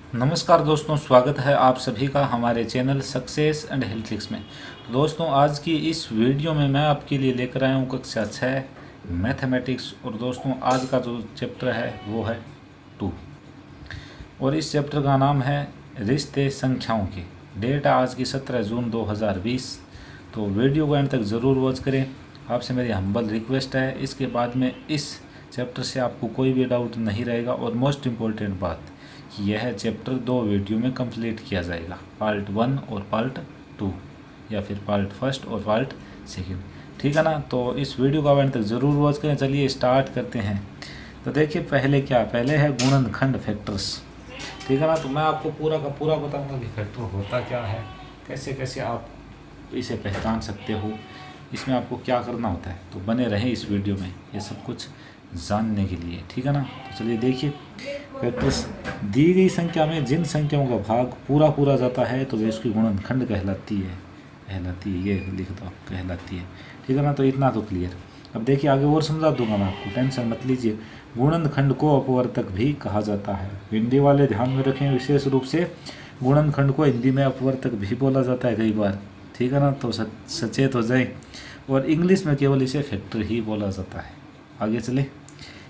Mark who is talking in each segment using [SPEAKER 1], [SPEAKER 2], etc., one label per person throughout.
[SPEAKER 1] नमस्कार दोस्तों, स्वागत है आप सभी का हमारे channel success and health tricks में। तो दोस्तों, आज की इस वीडियो में मैं आपके लिए लेकर आया हूँ कक्षा 6 मैथमेटिक्स। और दोस्तों, आज का जो चैप्टर है वो है 2, और इस चैप्टर का नाम है रिश्ते संख्याओं के। डेट आज की 17 जून 2020। तो वीडियो को एंड तक ज़रूर वॉच करें, आपसे मेरी हम्बल रिक्वेस्ट है। इसके बाद में इस चैप्टर से आपको कोई भी डाउट नहीं रहेगा, और मोस्ट इम्पॉर्टेंट बात कि यह चैप्टर 2 वीडियो में कंप्लीट किया जाएगा, पार्ट 1 और पार्ट 2, या फिर पार्ट 1 और पार्ट 2, ठीक है ना। तो इस वीडियो को एंड तक ज़रूर वॉच करें। चलिए स्टार्ट करते हैं। तो देखिए, पहले है गुणनखंड फैक्टर्स, ठीक है ना। तो मैं आपको पूरा का पूरा बताऊंगा कि फैक्टर होता क्या है, कैसे कैसे आप इसे पहचान सकते हो, इसमें आपको क्या करना होता है। तो बने रहें इस वीडियो में ये सब कुछ जानने के लिए, ठीक है ना। तो चलिए देखिए, फैक्टर्स। दी गई संख्या में जिन संख्याओं का भाग पूरा पूरा जाता है तो वे उसकी गुणनखंड कहलाती है, ये लिख दो, कहलाती है, ठीक है ना। तो इतना तो क्लियर। अब देखिए, आगे और समझा दूंगा मैं आपको, टेंशन मत लीजिए। गुणनखंड को अपवर्तक भी कहा जाता है। हिंदी वाले ध्यान में रखें, विशेष रूप से गुणनखंड को हिंदी में अपवर्तक भी बोला जाता है कई बार, ठीक है ना। तो सचेत हो जाए। और इंग्लिश में केवल इसे फैक्टर ही बोला जाता है। आगे चले।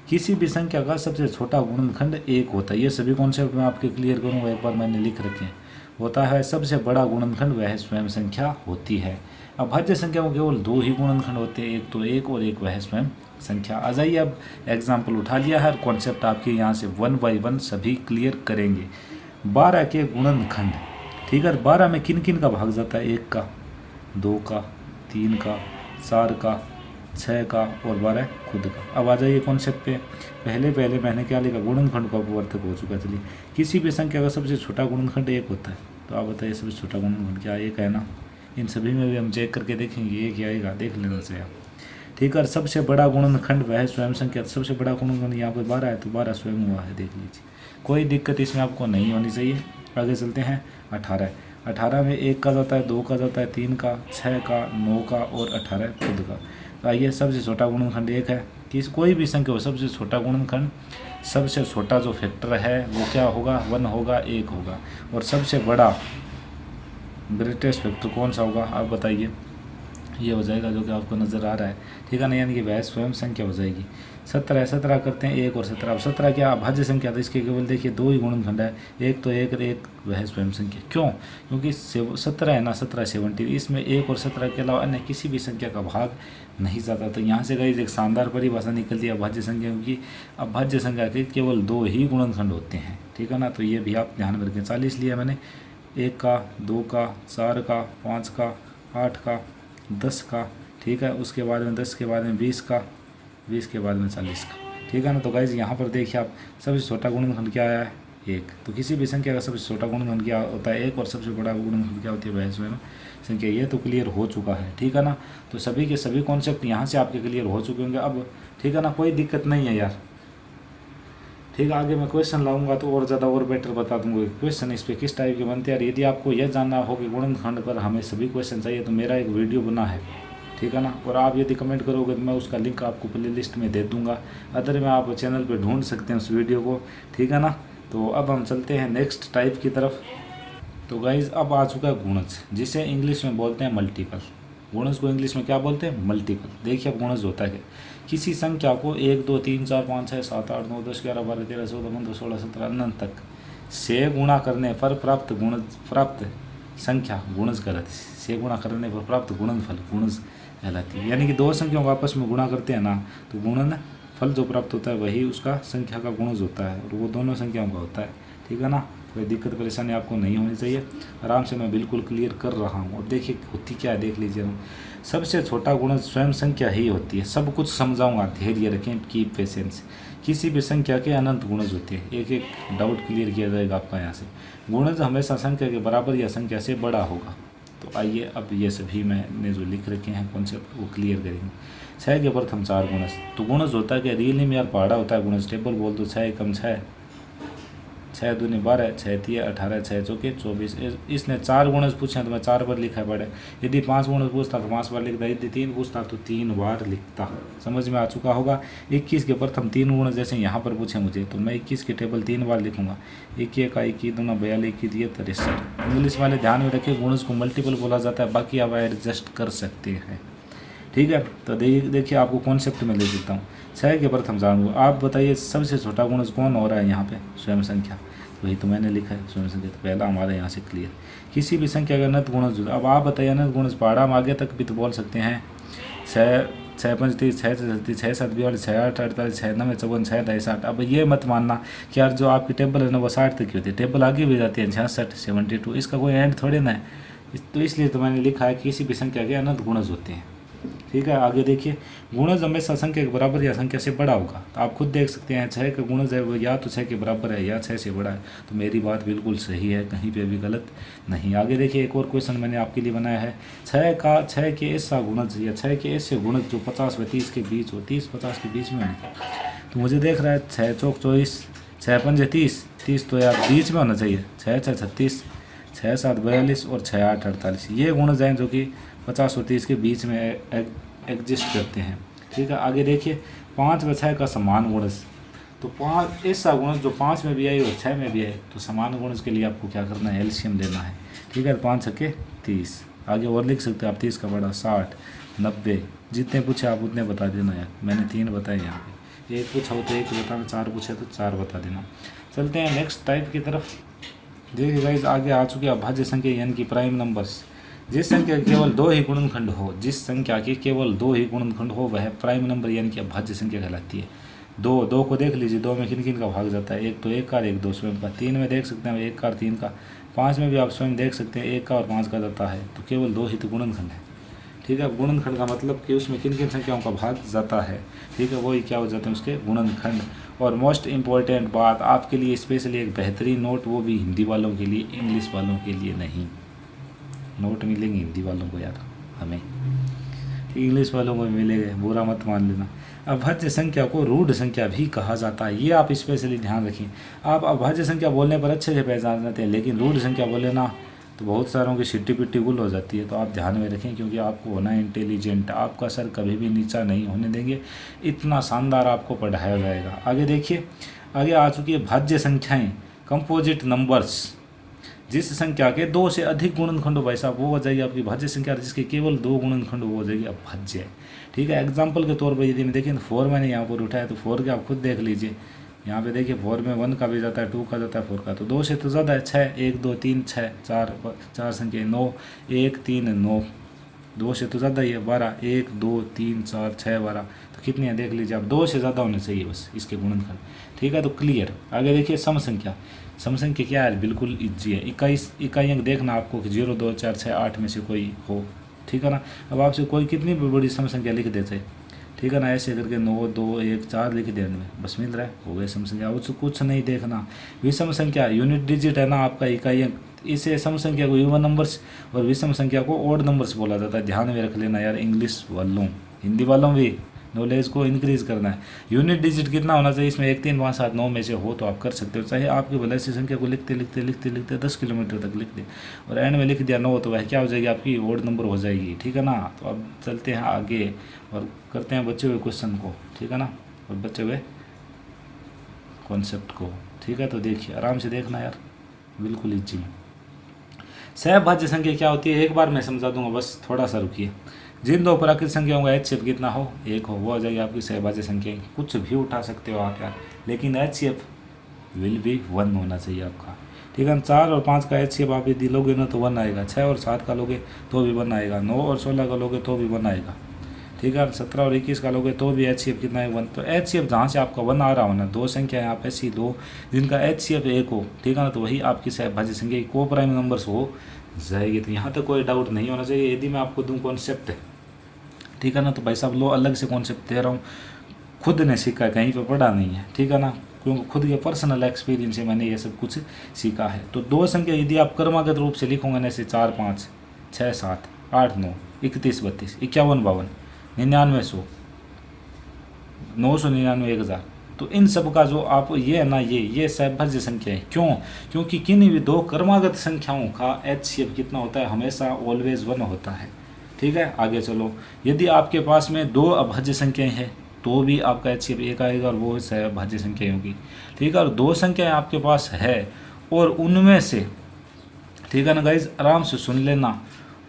[SPEAKER 1] किसी भी संख्या का सबसे छोटा गुणनखंड 1 होता है। ये सभी कॉन्सेप्ट मैं आपके क्लियर करूँगा, एक बार मैंने लिख रखे हैं। होता है सबसे बड़ा गुणनखंड वह स्वयं संख्या होती है। अब भाज्य संख्या में केवल 2 ही गुणनखंड होते हैं, एक तो 1 और एक वह स्वयं संख्या। आ जाइए, अब एग्जाम्पल उठा लिया है, कॉन्सेप्ट आपके यहाँ से 1 बाई 1 सभी क्लियर करेंगे। 12 के गुणनखंड, ठीक है। 12 में किन किन का भाग जाता है? 1 का, 2 का, 3 का, 4 का, 6 का और 12 खुद का। अब आ जाइए कॉन्सेप्ट पे। पहले मैंने क्या लिखा? गुणनखंड का अपवर्तक हो चुका। चलिए, किसी भी संख्या का सबसे छोटा गुणनखंड 1 होता है। तो आप बताइए सबसे छोटा गुणनखंड क्या? 1 है ना। इन सभी में भी हम चेक करके देखेंगे 1 आएगा, देख लेना चाहिए आप, ठीक है। और सबसे बड़ा गुणनखंड वह स्वयं संख्या। सबसे बड़ा गुणनखंड यहाँ पर 12 है, तो 12 स्वयं हुआ है, देख लीजिए। कोई दिक्कत इसमें आपको नहीं होनी चाहिए। आगे चलते हैं। 18 में 1 का जाता है, 2 का जाता है, 3 का, 6 का, 9 का और 18 खुद का। तो आइए, सबसे छोटा गुणनखंड 1 है। कोई भी संख्या हो, सबसे छोटा गुणनखंड, सबसे छोटा जो फैक्टर है वो क्या होगा? 1 होगा, 1 होगा। और सबसे बड़ा ग्रेटेस्ट फैक्टर कौन सा होगा? आप बताइए। ये हो जाएगा जो कि आपको नज़र आ रहा है, ठीक है ना, यानी कि वह स्वयं संख्या हो जाएगी। 17 करते हैं, 1 और 17। अब 17 क्या भाज्य संख्या? तो इसके केवल देखिए 2 ही गुणनखंड है, एक तो 1 और एक वह स्वयं संख्या। क्यों? क्योंकि 17 है ना, 17 17, इसमें 1 और 17 के अलावा अन्य किसी भी संख्या का भाग नहीं जाता। तो यहाँ से गाइस एक शानदार परिभाषा निकलती है भाज्य संख्या की। अब भाज्य संख्या के केवल 2 ही गुणनखंड होते हैं, ठीक है ना। तो ये भी आप ध्यान में रखें। 40 लिया मैंने, 1 का, 2 का, 4 का, 5 का, 8 का, 10 का, ठीक है। उसके बाद में 10 के बाद में 20 का, 20 के बाद में 40 का, ठीक है ना। तो गाइज यहाँ पर देखिए आप, सबसे छोटा गुणनखंड क्या आया है? 1। तो किसी भी संख्या का सबसे छोटा गुणनखंड क्या होता है? 1। और सबसे बड़ा गुणनखंड क्या होती है? वह स्वयं संख्या। ये तो क्लियर हो चुका है, ठीक है ना। तो सभी के सभी कॉन्सेप्ट यहाँ से आपके क्लियर हो चुके होंगे अब, ठीक है ना। कोई दिक्कत नहीं है यार, ठीक है। आगे मैं क्वेश्चन लाऊंगा तो और ज़्यादा और बेटर बता दूंगा क्वेश्चन इस पर किस टाइप के बनते हैं। यदि आपको यह जानना हो कि गुणनखंड पर हमें सभी क्वेश्चन चाहिए तो मेरा एक वीडियो बना है, ठीक है ना। और आप यदि कमेंट करोगे तो मैं उसका लिंक आपको प्ले लिस्ट में दे दूंगा, अदर में आप चैनल पर ढूंढ सकते हैं उस वीडियो को, ठीक है ना। तो अब हम चलते हैं नेक्स्ट टाइप की तरफ। तो गाइज अब आ चुका है गुणज, जिसे इंग्लिश में बोलते हैं मल्टीपल। गुणज को इंग्लिश में क्या बोलते हैं? मल्टीपल। देखिए अब गुणज होता है क्या? किसी संख्या को 1 2 3 4 5 6 7 8 9 10 11 12 13 14 15 16 17 अनंत तक से गुणा करने पर प्राप्त संख्या गुणज कहलाती है। से गुणा करने पर प्राप्त गुणनफल गुणज कहलाती है। यानी कि दो संख्याओं को आपस में गुणा करते हैं ना, तो गुणन फल जो प्राप्त होता है वही उसका संख्या का गुणज होता है, और वो दोनों संख्याओं का होता है, ठीक है ना। कोई दिक्कत परेशानी आपको नहीं होनी चाहिए, आराम से मैं बिल्कुल क्लियर कर रहा हूँ। और देखिए होती क्या है, देख लीजिए। सबसे छोटा गुणज स्वयं संख्या ही होती है। सब कुछ समझाऊंगा, धैर्य रखें, कीप पेशेंस। किसी भी संख्या के अनंत गुणज होते हैं। एक एक डाउट क्लियर किया जाएगा आपका यहाँ से। गुणज हमेशा संख्या के बराबर या संख्या से बड़ा होगा। तो आइए अब ये सभी मैंने जो लिख रखे हैं कॉन्सेप्ट वो क्लियर करेंगे। 6 के प्रथम 4 गुणज। तो गुणज होता है कि रियली में यार पहाड़ा होता है गुणज। टेबल बोल दो 6 एकम 6, 6 दूनी 12, 6 तिया 18, 6 चौके 24। इसने 4 गुणज पूछे तो मैं 4 बार लिखा पड़े। यदि 5 गुणज पूछता तो 5 बार लिखता, यदि 3 पूछता तो 3 बार लिखता। समझ में आ चुका होगा। 21 के प्रथम 3 गुणज जैसे यहाँ पर पूछे मुझे तो मैं 21 के टेबल 3 बार लिखूंगा। 21 का 21 दूना 42, 21 63। इंग्लिश वाले ध्यान में रखिए गुणज को मल्टीपल बोला जाता है, बाकी आप एडजस्ट कर सकते हैं। ठीक है, तो देखिए आपको कॉन्सेप्ट में ले देता हूँ। 6 के प्रथम जानू, आप बताइए सबसे छोटा गुणज कौन हो रहा है यहाँ पे? स्वयं संख्या। वही तो मैंने लिखा है स्वयं संख्या, तो पहला हमारे यहाँ से क्लियर। किसी भी संख्या का अनंत गुणज, अब आप बताइए अनंत गुणज पहाड़ा हम आगे तक भी तो बोल सकते हैं। 6 5 30, 6 36, 6 7 42, 6 8 48, 6 9 54, 6 10 60। अब ये मत मानना कि यार जो आपकी टेबल है ना वो 60 तक की होती है, टेबल आगे भी जाती है 66, 72, इसका कोई एंड थोड़े ना है। तो इसलिए तो मैंने लिखा है कि किसी भी संख्या के अनंत गुणज होते हैं। ठीक है, आगे देखिए गुणज हमेशा संख्या के बराबर या संख्या से बड़ा होगा। तो आप खुद देख सकते हैं 6 का गुणज है वो या तो 6 के बराबर है या 6 से बड़ा है। तो मेरी बात बिल्कुल सही है, कहीं पे भी गलत नहीं। आगे देखिए एक और क्वेश्चन मैंने आपके लिए बनाया है। 6 के ऐसा गुणज या 6 के ऐसे गुणज जो 50 व 30 के बीच हो, 30-50 के बीच में होने चाहिए। तो मुझे देख रहा है 6 चौक 24, 6 पंजे 30, 30 तो यार बीच में होना चाहिए। 6 6 36, 6 7 42 और 6 8 48, ये गुणज हैं जो कि 50 और 30 के बीच में एग्जिस्ट करते हैं। ठीक है, आगे देखिए 5 व 6 का समान गुणज। तो 5 ऐसा गुणज जो 5 में भी आए और 6 में भी आए, तो समान गुणज के लिए आपको क्या करना है? एलसीएम लेना है। ठीक है, 5 छक्के 30। आगे और लिख सकते हैं आप 30 का बड़ा 60, 90, जितने पूछे आप उतने बता देना यार। मैंने 3 बताए यहाँ पे, एक पूछा हो तो एक बताना, 4 पूछे तो 4 बता देना। चलते हैं नेक्स्ट टाइप की तरफ। देखिए गाइस आगे आ चुके अभाज्य संख्या यानी कि प्राइम नंबर्स। जिस संख्या के केवल 2 ही गुणनखंड हो, जिस संख्या के केवल 2 ही गुणनखंड हो वह प्राइम नंबर यानी कि अभाज्य संख्या कहलाती है। 2 को देख लीजिए, 2 में किन किन का भाग जाता है? एक तो 1 का, एक 2 स्वयं का। 3 में देख सकते हैं 1 का और 3 का। 5 में भी आप स्वयं देख सकते हैं 1 का और 5 का जाता है। तो केवल 2 ही तो गुणनखंड है। ठीक है, गुणनखंड का मतलब कि उसमें किन किन संख्याओं का भाग जाता है। ठीक है, वही क्या हो जाते हैं उसके गुणनखंड। और मोस्ट इम्पॉर्टेंट बात आपके लिए स्पेशली एक बेहतरीन नोट, वो भी हिंदी वालों के लिए, इंग्लिश वालों के लिए नहीं। नोट मिलेंगे हिंदी वालों को यार, हमें इंग्लिश वालों को मिलेंगे, बुरा मत मान लेना। अभाज्य संख्या को रूढ़ संख्या भी कहा जाता है, ये आप स्पेशली ध्यान रखें। आप अभाज्य संख्या बोलने पर अच्छे से पहचान जाते हैं, लेकिन रूढ़ संख्या बोले ना तो बहुत सारों की सिट्टी पिट्टी गुल हो जाती है। तो आप ध्यान में रखें, क्योंकि आपको होना इंटेलिजेंट, आपका सर कभी भी नीचा नहीं होने देंगे, इतना शानदार आपको पढ़ाया जाएगा। आगे देखिए, आगे आ चुकी है भाज्य संख्याएँ, कंपोजिट नंबर्स। जिस संख्या के 2 से अधिक गुणनखंड हो भाई साहब, वो हो जाएगी आपकी भाज्य संख्या। जिसके केवल 2 गुणनखंड वो हो जाएगी अभाज्य। ठीक है, एग्जाम्पल के तौर पर यदि मैं देखें तो 4 मैंने यहाँ पर उठाया, तो 4 के आप खुद देख लीजिए। यहाँ पे देखिए 4 में 1 का भी जाता है, 2 का जाता है, 4 का। तो 2 से तो ज़्यादा है 6, 1 2 3 6, 4 संख्या 9, 1 3 9, 2 से तो ज़्यादा ही है 12, 1 2 3 4 6 12। तो कितनी है देख लीजिए आप, 2 से ज़्यादा होने चाहिए बस इसके गुणनखंड। ठीक है, तो क्लियर। आगे देखिए सम संख्या। सम संख्या क्या है? बिल्कुल इजी है। इकाई अंक देखना आपको कि 0 2 4 6 8 में से कोई हो। ठीक है ना। अब आपसे कोई कितनी भी बड़ी सम संख्या लिख देते, ठीक है ना, ऐसे करके 9 2 1 4 लिख देने में बस मिल रहा है, हो गए सम संख्या। उससे कुछ नहीं देखना। विषम संख्या यूनिट डिजिट है ना आपका इकाई अंक, इसे सम संख्या को इवन नंबर्स और विषम संख्या को ओड नंबर्स बोला जाता है। ध्यान में रख लेना यार, इंग्लिश वालों, हिंदी वालों भी नॉलेज को इंक्रीज करना है। यूनिट डिजिट कितना होना चाहिए इसमें? 1 3 5 7 9 में से हो तो आप कर सकते हो। चाहे आपकी भले से संख्या को लिखते लिखते लिखते लिखते 10 किलोमीटर तक लिख दे और एंड में लिख दिया 9, तो वह क्या हो जाएगी? आपकी ओड नंबर हो जाएगी। ठीक है ना। तो अब चलते हैं आगे और करते हैं बचे हुए क्वेश्चन को। ठीक है ना, और बचे हुए कॉन्सेप्ट को। ठीक है, तो देखिए आराम से देखना यार, बिल्कुल ईजी। सहभाज्य संख्या क्या होती है एक बार मैं समझा दूंगा, बस थोड़ा सा रुकिए। जिन 2 प्राकृत संख्याओं का HCF कितना हो? 1 हो, वो हो जाएगी आपकी सहभाज्य संख्या। कुछ भी उठा सकते हो आप यार, लेकिन HCF विल बी 1 होना चाहिए आपका। ठीक है, 4 और 5 का HCF आप यदि लोगे ना तो 1 आएगा। 6 और 7 का लोगे तो भी 1 आएगा। 9 और 16 का लोगे तो भी 1 आएगा। ठीक है, 17 और 21 का लोगे तो भी HCF कितना है? 1। तो HCF जहाँ से आपका 1 आ रहा हो ना, 2 संख्या है आप ऐसी 2 जिनका HCF 1 हो, ठीक है ना, तो वही आपकी सहभाज्य संख्या की को प्राइम नंबर्स हो जाएगी। तो यहाँ तक कोई डाउट नहीं होना चाहिए। यदि मैं आपको दूँ कॉन्सेप्ट, ठीक है ना, तो भाई साहब लो अलग से कॉन्सेप्ट दे रहा हूँ, खुद ने सीखा है, कहीं पे पढ़ा नहीं है। ठीक है ना, क्योंकि खुद के पर्सनल एक्सपीरियंस से मैंने ये सब कुछ सीखा है। तो 2 संख्या यदि आप क्रमागत रूप से लिखोगे ना, ऐसे 4 5 6 7 8 9 31 32 51 52 99 100 999 1000 तो इन सब का जो आप ये है ना, ये सहभाज्य संख्या है। क्यों? क्योंकि किन्हीं भी दो क्रमागत संख्याओं का HCF कितना होता है? हमेशा ऑलवेज 1 होता है। ठीक है, आगे चलो। यदि आपके पास में दो अभाज्य संख्याएं हैं तो भी आपका HCF 1 आएगा और वो सहभाज्य संख्या होगी। ठीक है, और दो संख्याएं आपके पास है और उनमें से, ठीक है ना गाइज, आराम से सुन लेना,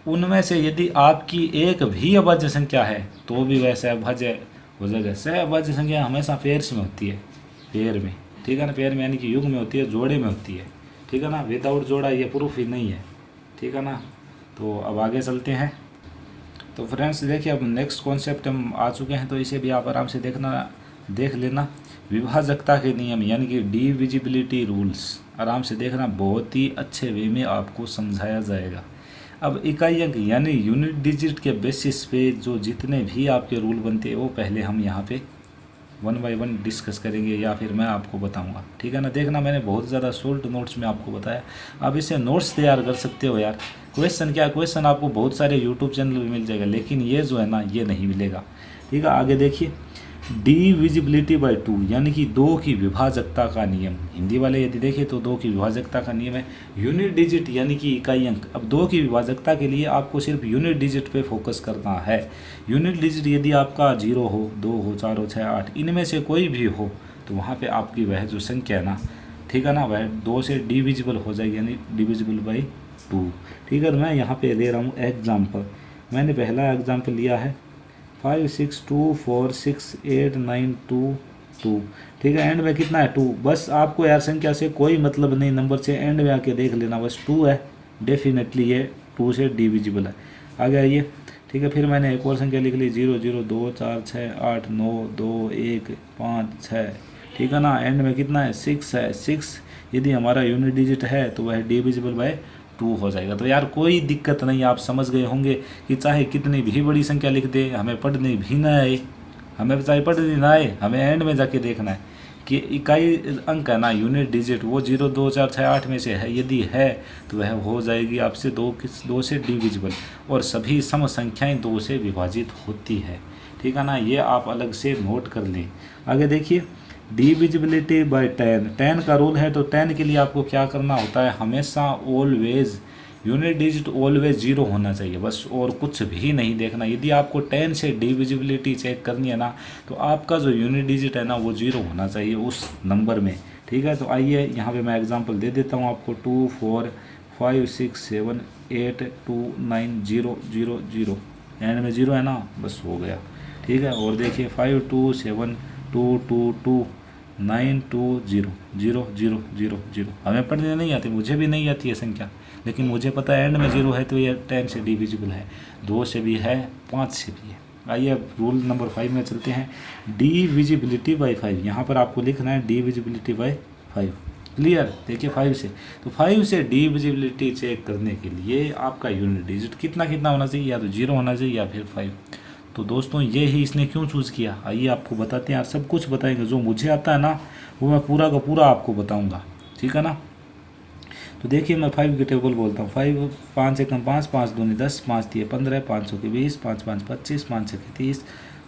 [SPEAKER 1] उनमें से यदि आपकी एक भी अभाज्य संख्या है तो भी वह सहभाज्य हो जाएगा। सहभाज्य संख्या हमेशा पेयर्स में होती है, पेयर में। ठीक है ना, पेयर में यानी कि युग में होती है, जोड़े में होती है। ठीक है ना, विदाउट जोड़ा ये प्रूफ ही नहीं है। ठीक है ना, तो अब आगे चलते हैं। तो फ्रेंड्स देखिए, अब नेक्स्ट कॉन्सेप्ट हम आ चुके हैं, तो इसे भी आप आराम से देख लेना। विभाजकता के नियम यानी कि डिविजिबिलिटी रूल्स, आराम से देखना, बहुत ही अच्छे वे में आपको समझाया जाएगा। अब इकाई अंक यानी यूनिट डिजिट के बेसिस पे जो जितने भी आपके रूल बनते हैं वो पहले हम यहाँ पे 1 बाय 1 डिस्कस करेंगे या फिर मैं आपको बताऊंगा। ठीक है ना, देखना मैंने बहुत ज़्यादा शॉर्ट नोट्स में आपको बताया, आप इसे नोट्स तैयार कर सकते हो यार। क्वेश्चन क्या, क्वेश्चन आपको बहुत सारे यूट्यूब चैनल पर मिल जाएगा, लेकिन ये जो है ना ये नहीं मिलेगा। ठीक है, आगे देखिए, डिविजिबिलिटी बाय 2 यानी कि 2 की विभाजकता का नियम। हिंदी वाले यदि देखें तो 2 की विभाजकता का नियम है। यूनिट डिजिट यानी कि इकाई अंक। अब 2 की विभाजकता के लिए आपको सिर्फ यूनिट डिजिट पे फोकस करना है। यूनिट डिजिट यदि आपका 0 हो, 2 हो, 4 हो, 6, 8, इनमें से कोई भी हो तो वहाँ पे आपकी वह जो संख्या है ना, ठीक है ना, वह 2 से डिविजिबल हो जाएगी, यानी डिविजिबल बाई 2। ठीक है, तो मैं यहाँ पे ले रहा हूँ एग्जाम्पल। मैंने पहला एग्जाम्पल लिया है 5 6 2 4 6 8 9 2 2। ठीक है, एंड में कितना है? 2। बस आपको यार संख्या से कोई मतलब नहीं, नंबर से एंड में आके देख लेना, बस 2 है, डेफिनेटली ये 2 से डिविजिबल है। आगे आइए। ठीक है, फिर मैंने एक और संख्या लिख ली 0 0 2 4 6 8 9 2 1 5 6। ठीक है ना, एंड में कितना है? 6 है। 6 यदि हमारा यूनिट डिजिट है तो वह डिविजिबल बाय 2 हो जाएगा। तो यार कोई दिक्कत नहीं, आप समझ गए होंगे कि चाहे कितनी भी बड़ी संख्या लिख दे, हमें पढ़नी भी ना आए, हमें चाहे पढ़नी ना आए, हमें एंड में जाके देखना है कि इकाई अंक है ना, यूनिट डिजिट, वो 0 2 4 6 8 में से है, यदि है तो वह हो जाएगी आपसे 2 से डिविजिबल, और सभी सम संख्याएं 2 से विभाजित होती है। ठीक है ना, ये आप अलग से नोट कर लें। आगे देखिए, डिविजिबिलिटी बाय 10 का रूल है। तो 10 के लिए आपको क्या करना होता है? हमेशा ऑलवेज यूनिट डिजिट ऑलवेज 0 होना चाहिए, बस, और कुछ भी नहीं देखना। यदि आपको 10 से डिविजिबिलिटी चेक करनी है ना, तो आपका जो यूनिट डिजिट है ना वो 0 होना चाहिए उस नंबर में। ठीक है, तो आइए यहाँ पे मैं एग्जांपल दे देता हूँ आपको। 2 4 5 6 7 8 2 9 0 0 0, एंड में 0 है ना, बस हो गया। ठीक है, और देखिए 5 2 7 2 2 2 9 2 0 0 0 0 0। हमें पढ़ने नहीं आती, मुझे भी नहीं आती है संख्या, लेकिन मुझे पता है एंड में 0 है तो ये 10 से डिविजिबल है, 2 से भी है, 5 से भी है। आइए अब रूल नंबर 5 में चलते हैं। डिविजिबिलिटी बाय 5, यहाँ पर आपको लिखना है डिविजिबिलिटी बाय 5। क्लियर? देखिए 5 से, तो 5 से डिविजिबिलिटी चेक करने के लिए आपका यूनिट डिजिट कितना कितना होना चाहिए? या तो 0 होना चाहिए या फिर 5। तो दोस्तों ये ही इसने क्यों चूज़ किया, आइए आपको बताते हैं यार, सब कुछ बताएंगे। जो मुझे आता है ना वो मैं पूरा का पूरा आपको बताऊंगा। ठीक है ना, तो देखिए मैं 5 की टेबल बोलता हूँ। 5 5 एकम 5 5 दूनी 10 5 3 15 5 6 20 5 5 25 5 6 30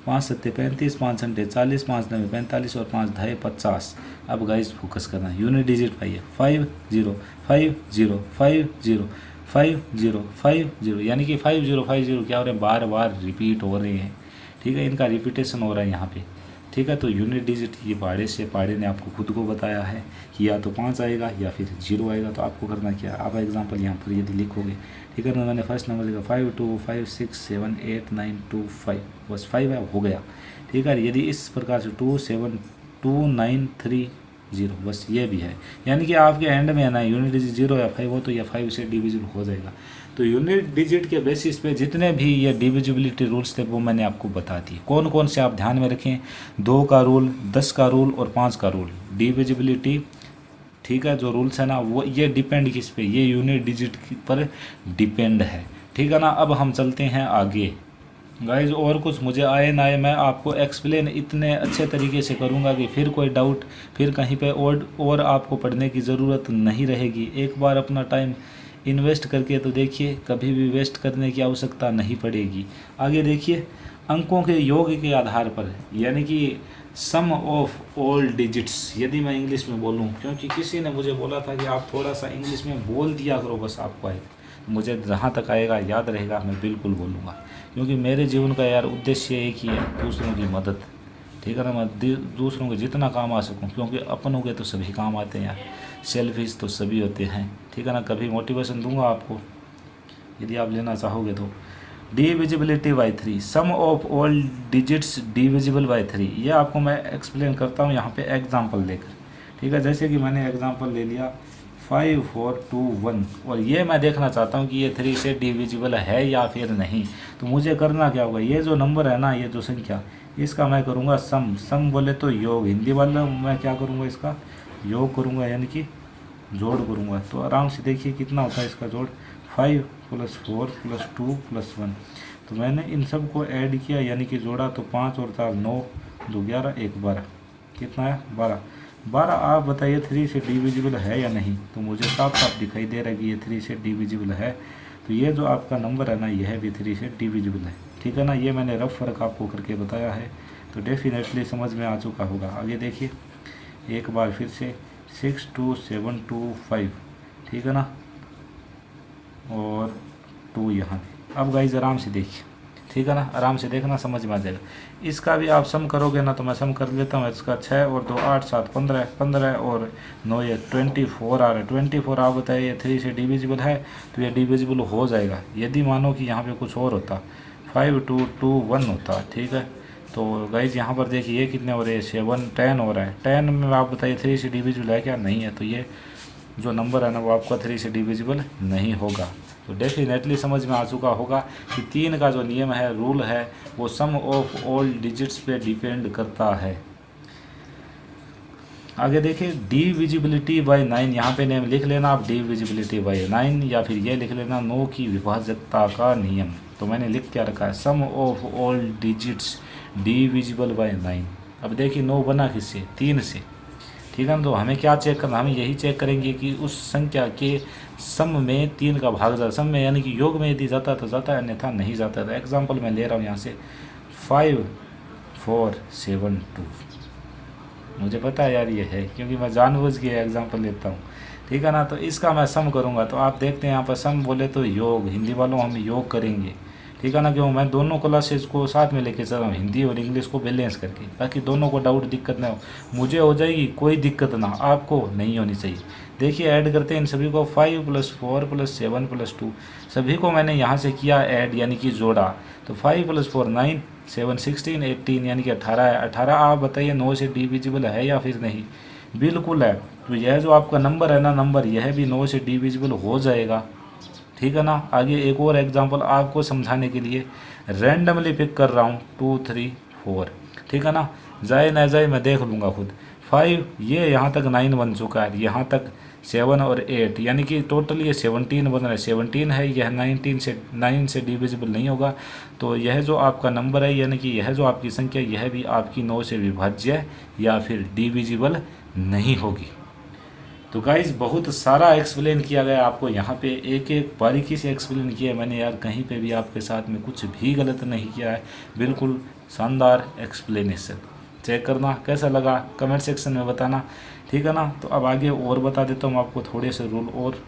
[SPEAKER 1] 5 7 35 5 8 40 5 9 45 और 5 ढाई 50। अब गाइस फोकस करना, यूनिट डिजिट पाइए 5 0 5 0 5 0 5 0 5 0, यानी कि 5 0 5 0 क्या हो रहे हैं? बार बार रिपीट हो रहे हैं। ठीक है, इनका रिपीटेशन हो रहा है यहाँ पे। ठीक है, तो यूनिट डिजिट ये पहाड़े ने आपको खुद को बताया है कि या तो 5 आएगा या फिर 0 आएगा। तो आपको करना क्या, आप एग्जांपल यहाँ पर यदि लिखोगे, ठीक है, तो मैंने फर्स्ट नंबर लिखा 5 2 5 6 7 8 9 2 5, बस 5 है, हो गया। ठीक है, यदि इस प्रकार से 2 7 2 9 3 0, बस ये भी है, यानी कि आपके एंड में है ना यूनिट डिजिट 0 या 5 हो तो यह 5 से डिविजिबल हो जाएगा। तो यूनिट डिजिट के बेसिस पे जितने भी ये डिविजिबिलिटी रूल्स थे वो मैंने आपको बता दिए। कौन कौन से आप ध्यान में रखें? 2 का रूल, 10 का रूल और 5 का रूल, डिविजिबिलिटी। ठीक है, जो रूल्स है ना वो ये डिपेंड किस पे? ये यूनिट डिजिट पर डिपेंड है। ठीक है ना, अब हम चलते हैं आगे गाइज। और कुछ मुझे आए ना आए, मैं आपको एक्सप्लेन इतने अच्छे तरीके से करूँगा कि फिर कोई डाउट, फिर कहीं पे और आपको पढ़ने की ज़रूरत नहीं रहेगी। एक बार अपना टाइम इन्वेस्ट करके तो देखिए, कभी भी वेस्ट करने की आवश्यकता नहीं पड़ेगी। आगे देखिए, अंकों के योग के आधार पर, यानी कि सम ऑफ ऑल डिजिट्स, यदि मैं इंग्लिश में बोलूं, क्योंकि किसी ने मुझे बोला था कि आप थोड़ा सा इंग्लिश में बोल दिया करो, बस आपको आए, मुझे जहाँ तक आएगा याद रहेगा मैं बिल्कुल बोलूँगा, क्योंकि मेरे जीवन का यार उद्देश्य एक ही है, दूसरों की मदद। ठीक है ना, मैं दूसरों के जितना काम आ सकूं, क्योंकि अपनों के तो सभी काम आते हैं यार, सेल्फिश तो सभी होते हैं। ठीक है ना, कभी मोटिवेशन दूंगा आपको यदि आप लेना चाहोगे तो। Divisibility by 3, sum of all digits divisible by 3, ये आपको मैं एक्सप्लेन करता हूँ यहाँ पे एग्जांपल लेकर। ठीक है, जैसे कि मैंने एग्जांपल ले लिया 5 4 2 1, और ये मैं देखना चाहता हूँ कि ये 3 से डिविजिबल है या फिर नहीं। तो मुझे करना क्या होगा, ये जो नंबर है ना, ये जो संख्या, इसका मैं करूँगा सम। सम बोले तो योग, हिंदी वाला मैं क्या करूँगा, इसका योग करूँगा, यानी कि जोड़ करूँगा। तो आराम से देखिए कितना होता है इसका जोड़, 5 + 4 + 2 + 1। तो मैंने इन सब को ऐड किया, यानी कि जोड़ा, तो 5 और 4 9, 2 11, 1 12, कितना है 12। 12 आप बताइए 3 से डिविजिबल है या नहीं। तो मुझे साफ साफ दिखाई दे रहा है कि ये 3 से डिविजिबल है। तो ये जो आपका नंबर है ना, यह भी 3 से डिविजिबल है। ठीक है ना, ये मैंने रफ फर्क आपको करके बताया है, तो डेफिनेटली समझ में आ चुका होगा। आगे देखिए एक बार फिर से 6 2 7 2 5, ठीक है ना, और 2 यहाँ पे। अब गाइज आराम से देखिए, ठीक है ना, आराम से देखना, समझ में आ जाएगा। इसका भी आप सम करोगे ना, तो मैं सम कर लेता हूँ। इसका 6 और 2 8 7 15, 15 और 9 ये 24 आ रहा है। 24 आप बताइए ये 3 से डिविजिबल है, तो ये डिविजिबल हो जाएगा। यदि मानो कि यहाँ पे कुछ और होता, 5 2 2 1 होता, ठीक है। तो गाइज यहाँ पर देखिए ये कितने हो रहे हैं, 7 10 हो रहा है। 10 में आप बताइए 3 से डिविजिबल है क्या, नहीं है। तो ये जो नंबर है ना, वो आपका 3 से डिविजिबल नहीं होगा। तो डेफिनेटली समझ में आ चुका होगा कि 3 का जो नियम है, रूल है, वो सम ऑफ ऑल डिजिट्स पे डिपेंड करता है। आगे देखिए डिविजिबिलिटी बाय 9, यहाँ पे नेम लिख लेना आप, डिविजिबिलिटी बाय 9, या फिर ये लिख लेना 9 की विभाजकता का नियम। तो मैंने लिख क्या रखा है, sum of all digits divisible by 9। अब देखिए 9 बना किससे, 3 से। ठीक है ना, तो हमें क्या चेक करना, हमें यही चेक करेंगे कि उस संख्या के सम में 3 का भाग जाता, सम में यानी कि योग में यदि जाता तो जाता है, अन्यथा नहीं जाता। तो एग्जांपल मैं ले रहा हूँ यहाँ से 5 4 7 2। मुझे पता है यार ये है, क्योंकि मैं जानबूझ के एग्जांपल लेता हूँ। ठीक है ना, तो इसका मैं सम करूँगा। तो आप देखते हैं यहाँ पर सम बोले तो योग, हिंदी वालों हम योग करेंगे। ठीक है ना, क्यों मैं दोनों क्लासेज को साथ में लेके चल रहा हूँ, हिंदी और इंग्लिश को बैलेंस करके, ताकि दोनों को डाउट दिक्कत ना हो। मुझे हो जाएगी कोई दिक्कत ना, आपको नहीं होनी चाहिए। देखिए ऐड करते हैं इन सभी को, 5 + 4 + 7 + 2, सभी को मैंने यहाँ से किया ऐड, यानी कि जोड़ा। तो 5 + 4 9, 7 16 18, यानी कि 18 है। 18 आप बताइए 9 से डिविजिबल है या फिर नहीं, बिल्कुल है। तो यह जो आपका नंबर है ना, नंबर यह भी 9 से डिविजिबल हो जाएगा। ठीक है ना, आगे एक और एग्जांपल आपको समझाने के लिए रैंडमली पिक कर रहा हूँ, 2 3 4। ठीक है ना, जाए ना जाए मैं देख लूँगा खुद। 5 ये यहाँ तक 9 बन चुका है, यहाँ तक 7 और 8, यानी कि टोटल ये 17 बन रहा है। 17 है, यह 9 से डिविजिबल नहीं होगा। तो यह जो आपका नंबर है, यानी कि यह जो आपकी संख्या, यह भी आपकी 9 से विभाज्य या फिर डिविजिबल नहीं होगी। तो गाइज बहुत सारा एक्सप्लेन किया गया आपको, यहाँ पे एक एक बारीकी से एक्सप्लेन किया मैंने यार, कहीं पे भी आपके साथ में कुछ भी गलत नहीं किया है, बिल्कुल शानदार एक्सप्लेनेशन। चेक करना कैसा लगा, कमेंट सेक्शन में बताना। ठीक है ना, तो अब आगे और बता देता हूँ आपको थोड़े से रूल और।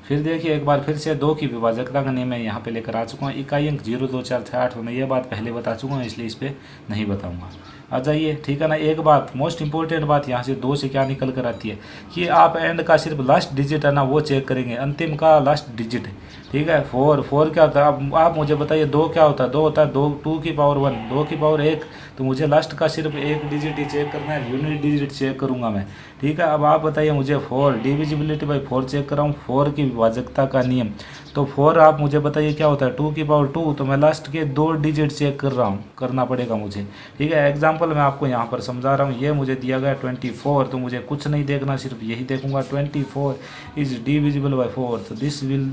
[SPEAKER 1] फिर देखिए एक बार फिर से 2 की विभाजकता का नियम मैं यहाँ पे लेकर आ चुका हूँ। इकाई अंक 0 2 4 6 8 होना, ये बात पहले बता चुका हूँ, इसलिए इस पर नहीं बताऊँगा। आ जाइए, ठीक है ना। एक बात मोस्ट इंपॉर्टेंट बात यहाँ से 2 से क्या निकल कर आती है कि आप एंड का सिर्फ लास्ट डिजिट है ना वो चेक करेंगे, अंतिम का लास्ट डिजिट। ठीक है, 4 क्या होता है, अब आप मुझे बताइए 2 क्या होता है, 2 होता है 2 की पावर 1, 2 की पावर 1। तो मुझे लास्ट का सिर्फ एक डिजिट ही चेक करना है, यूनिट डिजिट चेक करूँगा मैं। ठीक है, अब आप बताइए मुझे 4 डिविजिबिलिटी बाई 4 चेक कर रहा हूँ, 4 की विभाजकता का नियम। तो 4 आप मुझे बताइए क्या होता है, 2 की पावर 2। तो मैं लास्ट के 2 डिजिट चेक कर रहा हूँ, करना पड़ेगा मुझे। ठीक है, एग्जाम्पल मैं आपको यहाँ पर समझा रहा हूँ। ये मुझे दिया गया 24, तो मुझे कुछ नहीं देखना, सिर्फ यही देखूंगा 24 इज डिविजिबल बाय 4। तो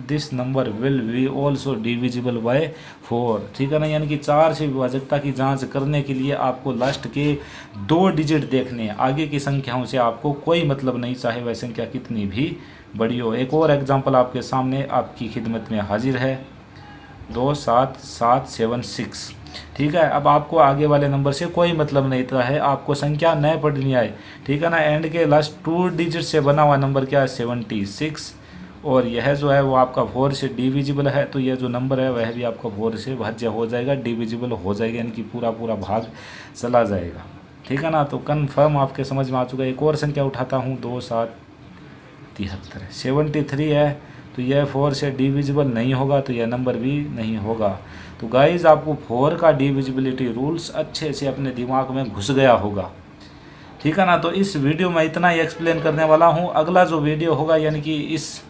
[SPEAKER 1] this number will be also divisible by 4। ठीक है ना, यानी कि 4 से विभाजकता की जांच करने के लिए आपको लास्ट के 2 डिजिट देखने हैं, आगे की संख्याओं से आपको कोई मतलब नहीं, चाहे वह संख्या कितनी भी बड़ी हो। एक और एग्जाम्पल आपके सामने आपकी खिदमत में हाजिर है, 2 7 7 7 6। ठीक है। अब आपको आगे वाले नंबर से कोई मतलब नहीं है, आपको संख्या नए पढ़नी आए, ठीक है ना। एंड के लास्ट 2 डिजिट से बना हुआ नंबर क्या है 76, और यह जो है वो आपका 4 से डिविजिबल है, तो यह जो नंबर है वह भी आपका 4 से भाज्य हो जाएगा, डिविजिबल हो जाएगा, यानी कि पूरा पूरा भाग चला जाएगा, ठीक है ना। तो कन्फर्म आपके समझ में आ चुका है। एक और संख्या उठाता हूँ, 2 7 73 73 है, तो यह 4 से डिविजिबल नहीं होगा, तो यह नंबर भी नहीं होगा। तो गाइज आपको 4 का डिविजिबिलिटी रूल्स अच्छे से अपने दिमाग में घुस गया होगा, ठीक है ना। तो इस वीडियो में इतना ही एक्सप्लेन करने वाला हूँ। अगला जो वीडियो होगा, यानी कि इस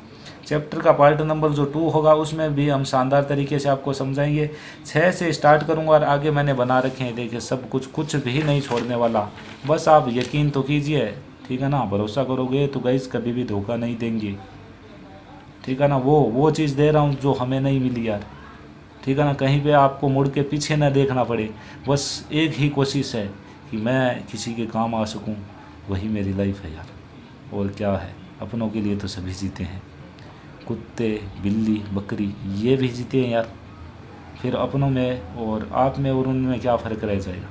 [SPEAKER 1] चैप्टर का पार्ट नंबर जो 2 होगा, उसमें भी हम शानदार तरीके से आपको समझाएंगे। 6 से स्टार्ट करूंगा और आगे मैंने बना रखे हैं, देखिए सब कुछ भी नहीं छोड़ने वाला, बस आप यकीन तो कीजिए, ठीक है ना। भरोसा करोगे तो गाइस कभी भी धोखा नहीं देंगे, ठीक है ना। वो चीज़ दे रहा हूँ जो हमें नहीं मिली यार, ठीक है ना। कहीं पे आपको मुड़ के पीछे ना देखना पड़े, बस एक ही कोशिश है कि मैं किसी के काम आ सकूं, वही मेरी लाइफ है यार। और क्या है, अपनों के लिए तो सभी जीते हैं, कुत्ते बिल्ली बकरी ये भी जीते हैं यार, फिर अपनों में और आप में और उनमें क्या फ़र्क रह जाएगा,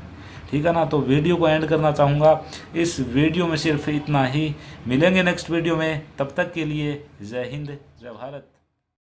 [SPEAKER 1] ठीक है ना। तो वीडियो को एंड करना चाहूँगा, इस वीडियो में सिर्फ इतना ही। मिलेंगे नेक्स्ट वीडियो में, तब तक के लिए जय हिंद जय भारत।